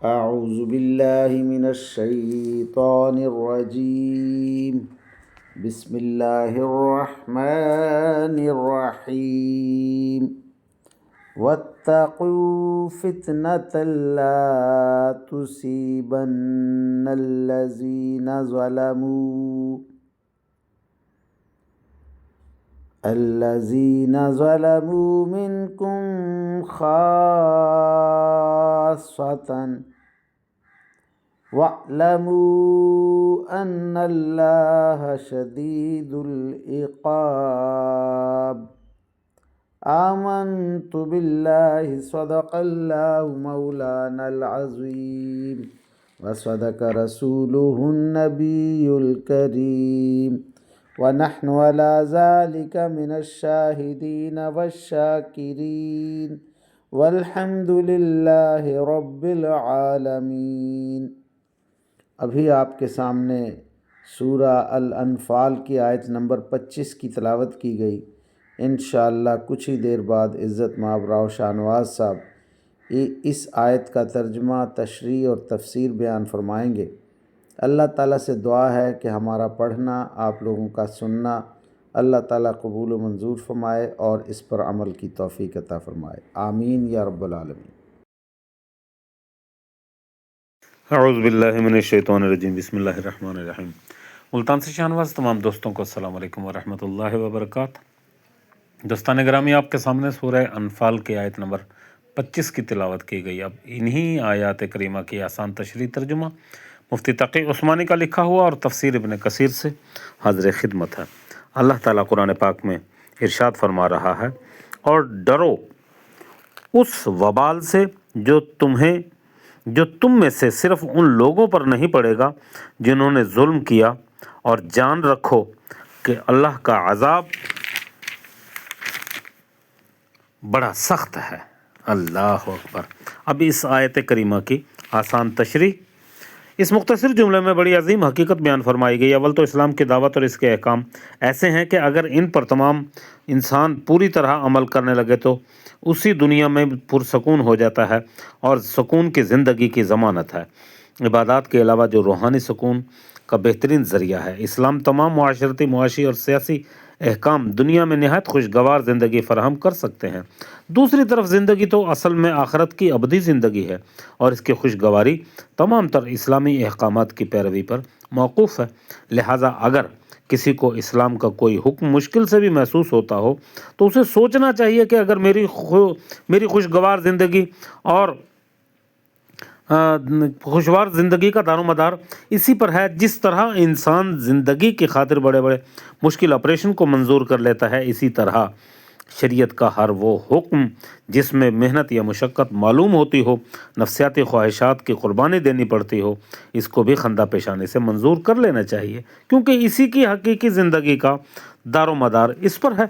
أعوذ بالله من الشيطان الرجيم. بسم الله الرحمن الرحيم. واتقوا فتنة لا تصيبن الذين ظلموا منكم خاصة واعلموا أن الله شديد العقاب. آمنت بالله صدق الله مولانا العظيم وصدق رسوله النبي الكريم ونحن على ذلك من الشاهدين والشاكرين والحمد للہ رب العالمین۔ ابھی آپ کے سامنے سورہ الانفال کی آیت نمبر 25 کی تلاوت کی گئی۔ انشاءاللہ کچھ ہی دیر بعد عزت مآب راؤ شاہ نواز صاحب اس آیت کا ترجمہ، تشریح اور تفسیر بیان فرمائیں گے۔ اللہ تعالیٰ سے دعا ہے کہ ہمارا پڑھنا، آپ لوگوں کا سننا اللہ تعالیٰ قبول و منظور فرمائے اور اس پر عمل کی توفیق عطا فرمائے، آمین یا رب العالمین۔ اعوذ باللہ من الشیطان الرجیم، بسم اللہ الرحمن الرحیم۔ ملتان سے شاہنواز تمام دوستوں کو السلام علیکم ورحمۃ اللہ وبرکاتہ۔ دوستان گرامی، آپ کے سامنے سورہ انفال کی آیت نمبر 25 کی تلاوت کی گئی۔ اب انہی آیات کریمہ کی آسان تشریح ترجمہ مفتی تقی عثمانی کا لکھا ہوا اور تفسیر ابن کثیر سے حاضر خدمت ہے۔ اللہ تعالیٰ قرآن پاک میں ارشاد فرما رہا ہے، اور ڈرو اس وبال سے جو تم میں سے صرف ان لوگوں پر نہیں پڑے گا جنہوں نے ظلم کیا، اور جان رکھو کہ اللہ کا عذاب بڑا سخت ہے۔ اللہ اکبر۔ اب اس آیت کریمہ کی آسان تشریح۔ اس مختصر جملے میں بڑی عظیم حقیقت بیان فرمائی گئی۔ اول تو اسلام کی دعوت اور اس کے احکام ایسے ہیں کہ اگر ان پر تمام انسان پوری طرح عمل کرنے لگے تو اسی دنیا میں پرسکون ہو جاتا ہے اور سکون کی زندگی کی ضمانت ہے۔ عبادات کے علاوہ جو روحانی سکون کا بہترین ذریعہ ہے، اسلام تمام معاشرتی، معاشی اور سیاسی احکام دنیا میں نہایت خوشگوار زندگی فراہم کر سکتے ہیں۔ دوسری طرف زندگی تو اصل میں آخرت کی ابدی زندگی ہے، اور اس کی خوشگواری تمام تر اسلامی احکامات کی پیروی پر موقوف ہے۔ لہٰذا اگر کسی کو اسلام کا کوئی حکم مشکل سے بھی محسوس ہوتا ہو تو اسے سوچنا چاہیے کہ اگر میری خوشگوار زندگی اور خوشگوار زندگی کا دار و مدار اسی پر ہے، جس طرح انسان زندگی کی خاطر بڑے بڑے مشکل آپریشن کو منظور کر لیتا ہے، اسی طرح شریعت کا ہر وہ حکم جس میں محنت یا مشقت معلوم ہوتی ہو، نفسیاتی خواہشات کی قربانی دینی پڑتی ہو، اس کو بھی خندہ پیشانی سے منظور کر لینا چاہیے، کیونکہ اسی کی حقیقی زندگی کا دار و مدار اس پر ہے۔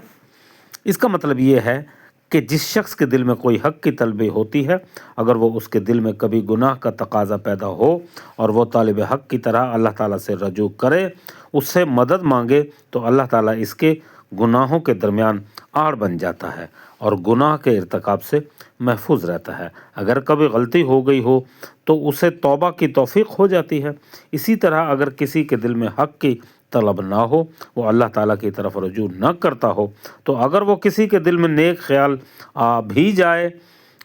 اس کا مطلب یہ ہے کہ جس شخص کے دل میں کوئی حق کی طلبی ہوتی ہے، اگر وہ اس کے دل میں کبھی گناہ کا تقاضا پیدا ہو اور وہ طالب حق کی طرح اللہ تعالیٰ سے رجوع کرے، اس سے مدد مانگے، تو اللہ تعالیٰ اس کے گناہوں کے درمیان آڑ بن جاتا ہے اور گناہ کے ارتکاب سے محفوظ رہتا ہے۔ اگر کبھی غلطی ہو گئی ہو تو اسے توبہ کی توفیق ہو جاتی ہے۔ اسی طرح اگر کسی کے دل میں حق کی طلب نہ ہو، وہ اللہ تعالیٰ کی طرف رجوع نہ کرتا ہو، تو اگر وہ کسی کے دل میں نیک خیال آ بھی جائے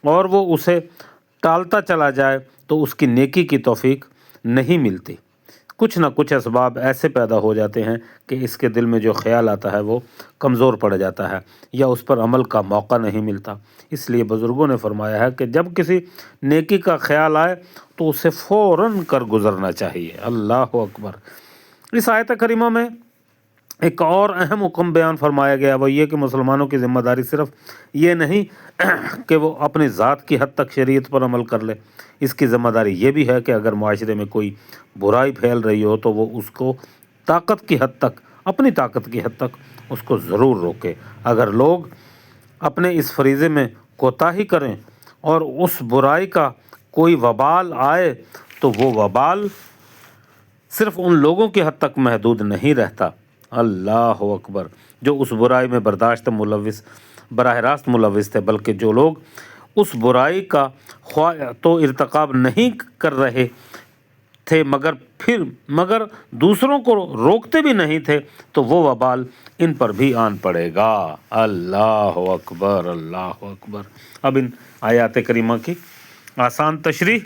اور وہ اسے ٹالتا چلا جائے تو اس کی نیکی کی توفیق نہیں ملتی۔ کچھ نہ کچھ اسباب ایسے پیدا ہو جاتے ہیں کہ اس کے دل میں جو خیال آتا ہے وہ کمزور پڑ جاتا ہے یا اس پر عمل کا موقع نہیں ملتا۔ اس لیے بزرگوں نے فرمایا ہے کہ جب کسی نیکی کا خیال آئے تو اسے فوراً کر گزرنا چاہیے۔ اللہ اکبر۔ اس آیت کریمہ میں ایک اور اہم حکم بیان فرمایا گیا، وہ یہ کہ مسلمانوں کی ذمہ داری صرف یہ نہیں کہ وہ اپنی ذات کی حد تک شریعت پر عمل کر لے، اس کی ذمہ داری یہ بھی ہے کہ اگر معاشرے میں کوئی برائی پھیل رہی ہو تو وہ اس کو اپنی طاقت کی حد تک اس کو ضرور روکے۔ اگر لوگ اپنے اس فریضے میں کوتاہی کریں اور اس برائی کا کوئی وبال آئے تو وہ وبال صرف ان لوگوں کی حد تک محدود نہیں رہتا، اللہ اکبر، جو اس برائی میں براہ راست ملوث تھے، بلکہ جو لوگ اس برائی کا خواہ تو ارتکاب نہیں کر رہے تھے مگر دوسروں کو روکتے بھی نہیں تھے تو وہ وبال ان پر بھی آن پڑے گا۔ اللہ اکبر، اللہ اکبر۔ اب ان آیات کریمہ کی آسان تشریح۔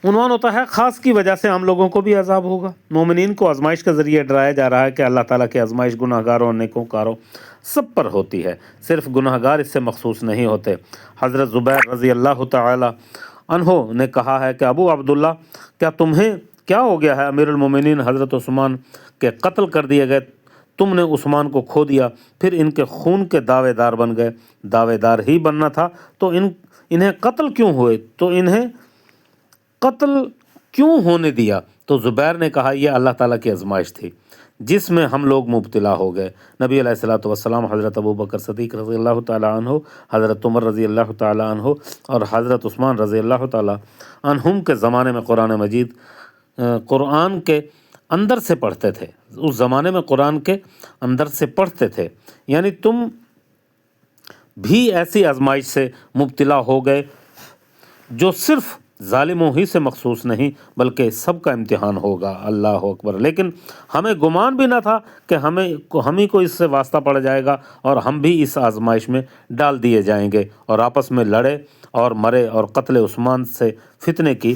عنوان ہوتا ہے خاص کی وجہ سے عام لوگوں کو بھی عذاب ہوگا۔ مومنین کو آزمائش کے ذریعے ڈرایا جا رہا ہے کہ اللہ تعالیٰ کی آزمائش گناہ گاروں اور نیکوکاروں سب پر ہوتی ہے، صرف گناہ گار اس سے مخصوص نہیں ہوتے۔ حضرت زبیر رضی اللہ تعالی عنہ نے کہا ہے کہ ابو عبداللہ، کیا تمہیں کیا ہو گیا ہے؟ امیر المومنین حضرت عثمان کے قتل کر دیے گئے، تم نے عثمان کو کھو دیا، پھر ان کے خون کے دعوے دار بن گئے۔ دعوے دار ہی بننا تھا تو انہیں قتل کیوں ہوئے؟ تو انہیں قتل کیوں ہونے دیا؟ تو زبیر نے کہا یہ اللہ تعالیٰ کی آزمائش تھی جس میں ہم لوگ مبتلا ہو گئے۔ نبی علیہ الصلوۃ والسلام، حضرت ابوبکر صدیق رضی اللہ تعالیٰ عنہ، حضرت عمر رضی اللہ تعالیٰ عنہ اور حضرت عثمان رضی اللہ تعالیٰ عنہم کے زمانے میں قرآن مجید قرآن کے اندر سے پڑھتے تھے۔ اس زمانے میں قرآن کے اندر سے پڑھتے تھے، یعنی تم بھی ایسی آزمائش سے مبتلا ہو گئے جو صرف ظالموں ہی سے مخصوص نہیں بلکہ سب کا امتحان ہوگا۔ اللہ اکبر۔ لیکن ہمیں گمان بھی نہ تھا کہ ہم ہی کو اس سے واسطہ پڑ جائے گا اور ہم بھی اس آزمائش میں ڈال دیے جائیں گے، اور آپس میں لڑے اور مرے اور قتل عثمان سے فتنے کی